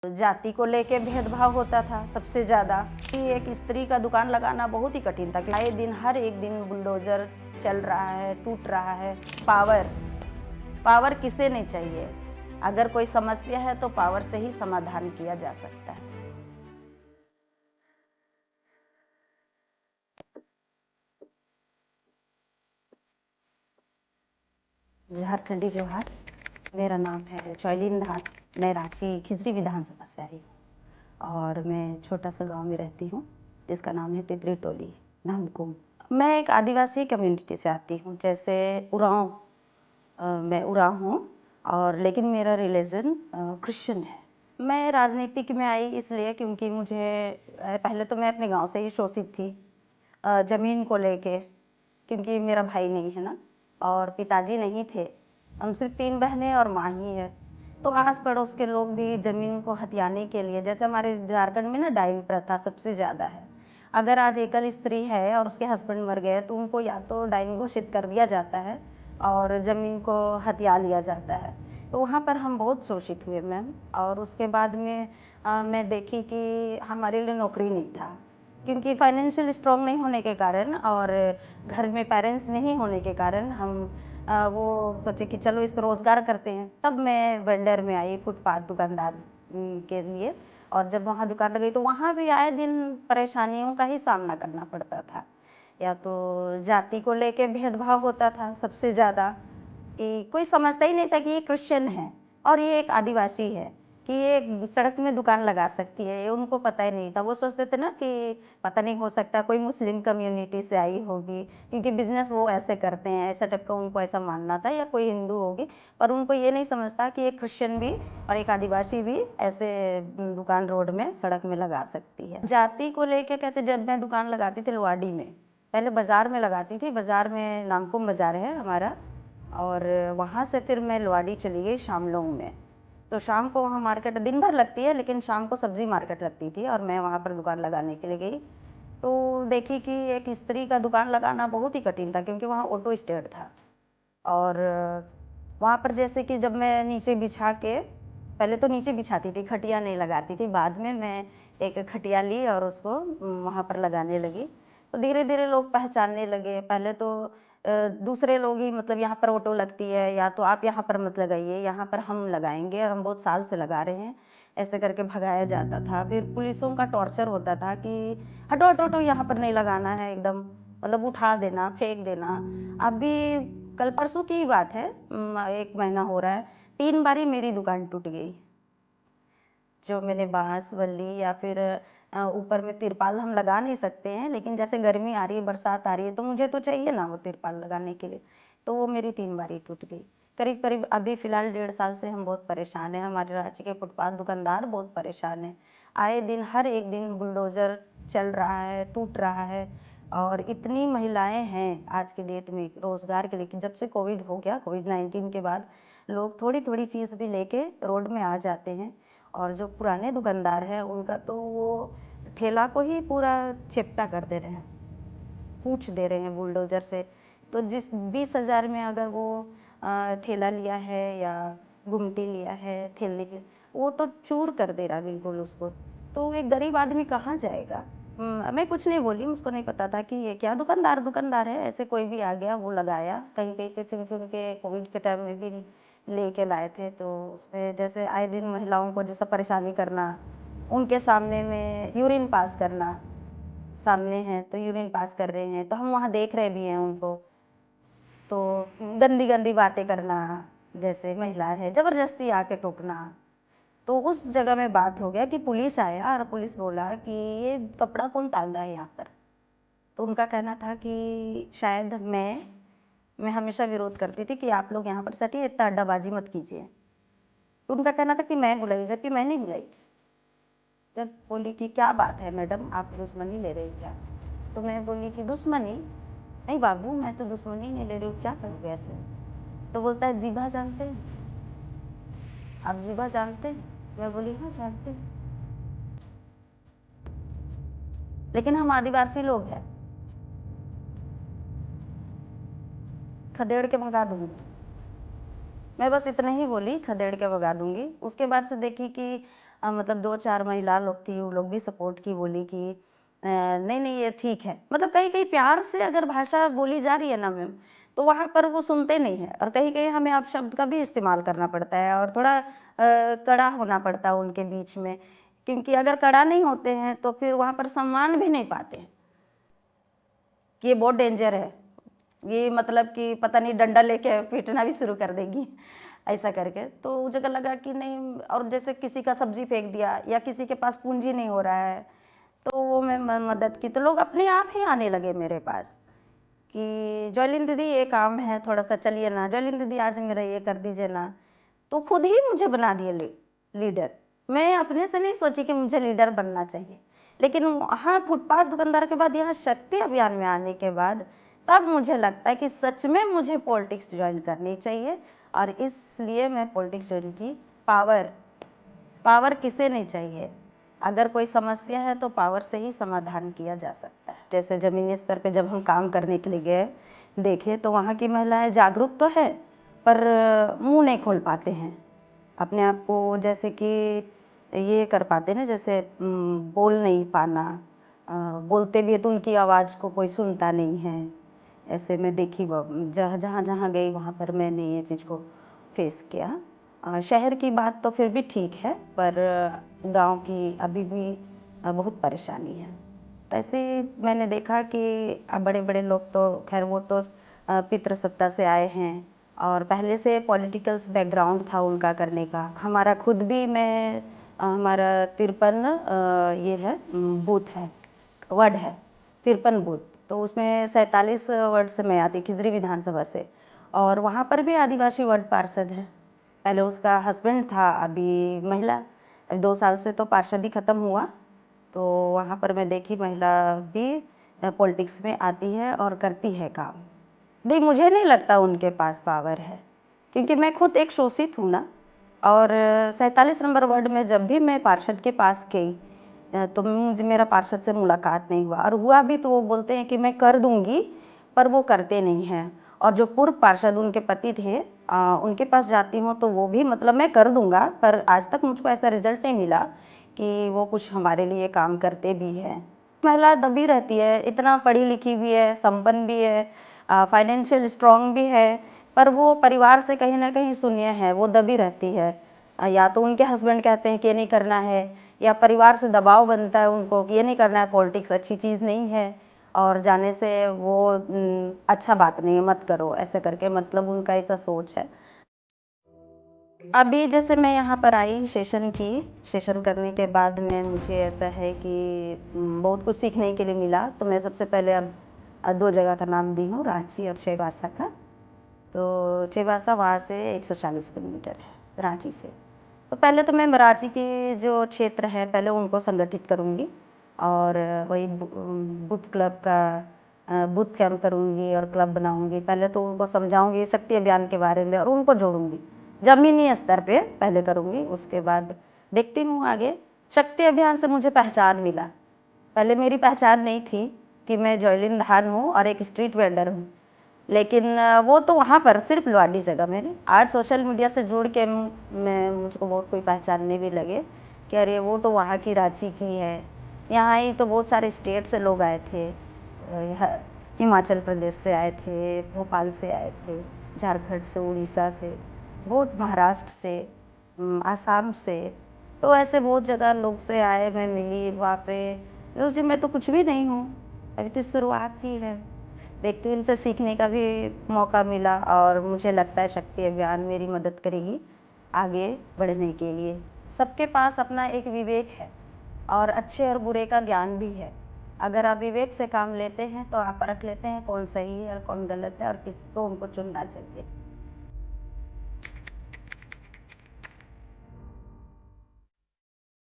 जाति को लेके भेदभाव होता था सबसे ज़्यादा कि एक स्त्री का दुकान लगाना बहुत ही कठिन था। आए दिन हर एक दिन बुलडोजर चल रहा है, टूट रहा है। पावर किसे नहीं चाहिए। अगर कोई समस्या है तो पावर से ही समाधान किया जा सकता है। झारखंडी जोहार। मेरा नाम है चौलीन धान। मैं रांची खिजरी विधानसभा से आई हूँ और मैं छोटा सा गांव में रहती हूँ जिसका नाम है तितरी टोली नामकुम। मैं एक आदिवासी कम्युनिटी से आती हूँ, जैसे उरांव। मैं उरांव हूँ और लेकिन मेरा रिलीजन क्रिश्चियन है। मैं राजनीतिक में आई इसलिए क्योंकि मुझे पहले तो मैं अपने गांव से ही शोषित थी ज़मीन को लेके, क्योंकि मेरा भाई नहीं है ना और पिताजी नहीं थे। हम सिर्फ 3 बहनें और माँ ही है। तो आस पड़ोस के लोग भी ज़मीन को हथियाने के लिए, जैसे हमारे झारखंड में ना डाइन प्रथा सबसे ज़्यादा है। अगर आज एकल स्त्री है और उसके हस्बैंड मर गए तो उनको या तो डाइन घोषित कर दिया जाता है और ज़मीन को हथिया लिया जाता है। तो वहाँ पर हम बहुत शोषित हुए मैम। और उसके बाद में मैं देखी कि हमारे लिए नौकरी नहीं था, क्योंकि फाइनेंशियल स्ट्रॉन्ग नहीं होने के कारण और घर में पेरेंट्स नहीं होने के कारण हम वो सोचे कि चलो इस रोज़गार करते हैं। तब मैं वेंडर में आई, फुटपाथ दुकानदार के लिए। और जब वहाँ दुकान लगाई तो वहाँ भी आए दिन परेशानियों का ही सामना करना पड़ता था। या तो जाति को लेके भेदभाव होता था सबसे ज़्यादा, कि कोई समझता ही नहीं था कि ये क्रिश्चियन है और ये एक आदिवासी है, कि ये सड़क में दुकान लगा सकती है। ये उनको पता ही नहीं था। वो सोचते थे ना कि पता नहीं, हो सकता कोई मुस्लिम कम्युनिटी से आई होगी, क्योंकि बिजनेस वो ऐसे करते हैं, ऐसा टाइप का उनको ऐसा मानना था, या कोई हिंदू होगी। पर उनको ये नहीं समझता कि एक क्रिश्चियन भी और एक आदिवासी भी ऐसे दुकान रोड में सड़क में लगा सकती है। जाति को लेके कहते, जब मैं दुकान लगाती थी लवाडी में, पहले बाज़ार में लगाती थी। बाज़ार में नामकुम बाज़ार है हमारा, और वहाँ से फिर मैं लवाडी चली गई शामलोंग में। तो शाम को वहाँ मार्केट दिन भर लगती है, लेकिन शाम को सब्ज़ी मार्केट लगती थी और मैं वहाँ पर दुकान लगाने के लिए गई। तो देखी कि एक स्त्री का दुकान लगाना बहुत ही कठिन था, क्योंकि वहाँ ऑटो स्टैंड था। और वहाँ पर जैसे कि जब मैं नीचे बिछा के, पहले तो नीचे बिछाती थी, खटिया नहीं लगाती थी। बाद में मैं एक खटिया ली और उसको वहाँ पर लगाने लगी। तो धीरे धीरे लोग पहचानने लगे। पहले तो दूसरे लोग ही, मतलब यहाँ पर ऑटो लगती है, या तो आप यहाँ पर मत लगाइए, यहाँ पर हम लगाएंगे और हम बहुत साल से लगा रहे हैं, ऐसे करके भगाया जाता था। फिर पुलिसों का टॉर्चर होता था कि हटो हटो हटो, यहाँ पर नहीं लगाना है, एकदम मतलब उठा देना, फेंक देना। अभी कल परसों की ही बात है, 1 महीना हो रहा है, 3 बारी मेरी दुकान टूट गई। जो मैंने बांस बल्ली या फिर ऊपर में तिरपाल हम लगा नहीं सकते हैं, लेकिन जैसे गर्मी आ रही है, बरसात आ रही है, तो मुझे तो चाहिए ना वो तिरपाल लगाने के लिए। तो वो मेरी 3 बारी टूट गई। करीब करीब अभी फ़िलहाल 1.5 साल से हम बहुत परेशान हैं। हमारे रांची के फुटपाथ दुकानदार बहुत परेशान हैं। आए दिन हर एक दिन बुलडोज़र चल रहा है, टूट रहा है। और इतनी महिलाएं हैं आज के डेट में रोज़गार के लिए, कि जब से कोविड हो गया, कोविड-19 के बाद लोग थोड़ी-थोड़ी चीज़ भी लेके रोड में आ जाते हैं। और जो पुराने दुकानदार हैं उनका तो वो ठेला को ही पूरा चेप्टा कर दे रहे हैं, कूच दे रहे हैं बुलडोज़र से। तो जिस 20,000 में अगर वो ठेला लिया है या गुमटी लिया है ठेलने के लिए, वो तो चूर कर दे रहा बिल्कुल उसको। तो एक गरीब आदमी कहाँ जाएगा? मैं कुछ नहीं बोली, मुझको नहीं पता था कि ये क्या दुकानदार दुकानदार है। ऐसे कोई भी आ गया, वो लगाया। कहीं-कहीं के किसी के कोविड के टाइम में भी लेके लाए थे। तो उसमें जैसे आए दिन महिलाओं को जैसा परेशानी करना, उनके सामने में यूरिन पास करना, सामने हैं तो यूरिन पास कर रहे हैं तो हम वहाँ देख रहे भी हैं उनको, तो गंदी-गंदी बातें करना, जैसे महिला है, ज़बरदस्ती आके टोकना। तो उस जगह में बात हो गया कि पुलिस आया और पुलिस बोला कि ये कपड़ा कौन टांग रहा है यहाँ पर? तो उनका कहना था कि शायद मैं हमेशा विरोध करती थी कि आप लोग यहाँ पर सटिए, इतना अड्डाबाजी मत कीजिए। तो उनका कहना था कि मैं बुलाई, जबकि मैं नहीं बुलाई। जब बोली कि क्या बात है मैडम, आप दुश्मनी ले रही हो क्या? तो मैं बोली कि दुश्मनी? नहीं बाबू, मैं तो दुश्मनी नहीं ले रही हूँ, क्या करूँ ऐसे? तो बोलता है जीभा जानते हैं? आप जीभा जानते हैं? मैं बोली हाँ जानते हैं। लेकिन हम आदिवासी लोग हैं, खदेड़ के भगा दूंगी। मैं बस इतना ही बोली, खदेड़ के भगा दूंगी। उसके बाद से देखी कि मतलब 2-4 महिला लोग थी, वो लोग भी सपोर्ट की, बोली कि नहीं, नहीं ये ठीक है। मतलब कहीं-कहीं प्यार से अगर भाषा बोली जा रही है ना मैम, तो वहाँ पर वो सुनते नहीं हैं और कहीं-कहीं हमें अपशब्द का भी इस्तेमाल करना पड़ता है और थोड़ा कड़ा होना पड़ता है उनके बीच में। क्योंकि अगर कड़ा नहीं होते हैं, तो फिर वहाँ पर सम्मान भी नहीं पाते हैं। कि ये बहुत डेंजर है, ये मतलब कि पता नहीं डंडा लेके पीटना भी शुरू कर देगी, ऐसा करके। तो उस जगह लगा कि नहीं, और जैसे किसी का सब्जी फेंक दिया या किसी के पास पूंजी नहीं हो रहा है, तो वो मैं मदद की, तो लोग अपने आप ही आने लगे मेरे पास कि जॉयलीन दीदी ये काम है, थोड़ा-सा चलिए ना, जॉयलीन दीदी आज मेरा ये कर दीजिए ना। तो खुद ही मुझे बना दिए लीडर। मैं अपने से नहीं सोची कि मुझे लीडर बनना चाहिए। लेकिन वहाँ फुटपाथ दुकानदार के बाद यहाँ शक्ति अभियान में आने के बाद तब मुझे लगता है कि सच में मुझे पॉलिटिक्स जॉइन करनी चाहिए और इसलिए मैं पॉलिटिक्स जॉइन की। पावर पावर किसे नहीं चाहिए। अगर कोई समस्या है तो पावर से ही समाधान किया जा सकता है। जैसे ज़मीनी स्तर पे जब हम काम करने के लिए गए, देखे तो वहाँ की महिलाएं जागरूक तो है, पर मुँह नहीं खोल पाते हैं। अपने आप को जैसे कि ये कर पाते ना, जैसे बोल नहीं पाना, बोलते भी है तो उनकी आवाज़ को कोई सुनता नहीं है। ऐसे मैं देखी जहाँ गई वहाँ पर मैंने ये चीज़ को फेस किया। शहर की बात तो फिर भी ठीक है, पर गाँव की अभी भी बहुत परेशानी है। तो ऐसे मैंने देखा कि बड़े-बड़े लोग तो खैर वो तो पितृसत्ता से आए हैं और पहले से पॉलिटिकल्स बैकग्राउंड था उनका करने का। हमारा खुद भी हमारा 53 ये है बूथ है, वार्ड है, 53 बूथ। तो उसमें 47 वार्ड से मैं आती, खिजरी विधानसभा से, और वहाँ पर भी आदिवासी वार्ड पार्षद हैं। पहले उसका हस्बैंड था, अभी महिला। 2 साल से तो पार्षद ही खत्म हुआ, तो वहाँ पर मैं देखी महिला भी पॉलिटिक्स में आती है और करती है काम। नहीं, मुझे नहीं लगता उनके पास पावर है, क्योंकि मैं खुद एक शोषित हूँ ना। और 47 नंबर वार्ड में जब भी मैं पार्षद के पास गई, तो मुझे मेरा पार्षद से मुलाकात नहीं हुआ, और हुआ भी तो वो बोलते हैं कि मैं कर दूंगी, पर वो करते नहीं हैं। और जो पूर्व पार्षद उनके पति थे, उनके पास जाती हूँ तो वो भी मतलब मैं कर दूंगा, पर आज तक मुझको ऐसा रिजल्ट नहीं मिला कि वो कुछ हमारे लिए काम करते भी हैं। महिला दबी रहती है, इतना पढ़ी लिखी भी है, संपन्न भी है, फाइनेंशियल स्ट्रांग भी है, पर वो परिवार से कहीं ना कहीं शून्य है, वो दबी रहती है। या तो उनके हस्बैंड कहते हैं कि ये नहीं करना है, या परिवार से दबाव बनता है उनको कि ये नहीं करना है, पॉलिटिक्स अच्छी चीज़ नहीं है और जाने से वो अच्छा बात नहीं है, मत करो, ऐसे करके मतलब उनका ऐसा सोच है। अभी जैसे मैं यहाँ पर आई सेशन की, सेशन करने के बाद में मुझे ऐसा है कि बहुत कुछ सीखने के लिए मिला। तो मैं सबसे पहले अब 2 जगह का नाम दी हूँ, रांची और चाईबासा का। तो चाईबासा वहाँ से 140 किलोमीटर है रांची से। तो पहले तो मैं रांची के जो क्षेत्र है पहले उनको संगठित करूँगी और वही बूथ क्लब का बूथ कैंप करूँगी और क्लब बनाऊँगी। पहले तो उनको समझाऊँगी शक्ति अभियान के बारे में और उनको जोड़ूँगी। ज़मीनी स्तर पे पहले करूँगी, उसके बाद देखती हूँ आगे। शक्ति अभियान से मुझे पहचान मिला। पहले मेरी पहचान नहीं थी कि मैं जॉयलीन धान हूँ और एक स्ट्रीट वेंडर हूँ। लेकिन वो तो वहाँ पर सिर्फ लुआडी जगह में। आज सोशल मीडिया से जुड़ के मैं मुझको बहुत कोई पहचानने भी लगे कि अरे वो तो वहाँ की रांची की है। यहाँ आई तो बहुत सारे स्टेट से लोग आए थे, हिमाचल प्रदेश से आए थे, भोपाल से आए थे, झारखंड से, उड़ीसा से, बहुत महाराष्ट्र से, आसाम से। तो ऐसे बहुत जगह लोग से आए, मैं मिली वहाँ पे। उस दिन मैं तो कुछ भी नहीं हूँ, अभी तो शुरुआत ही है। देखती हूँ इनसे सीखने का भी मौका मिला और मुझे लगता है शक्ति अभियान मेरी मदद करेगी आगे बढ़ने के लिए। सबके पास अपना एक विवेक है और अच्छे और बुरे का ज्ञान भी है। अगर आप विवेक से काम लेते हैं तो आप परख लेते हैं कौन सही है और कौन गलत है और किसको उनको चुनना चाहिए।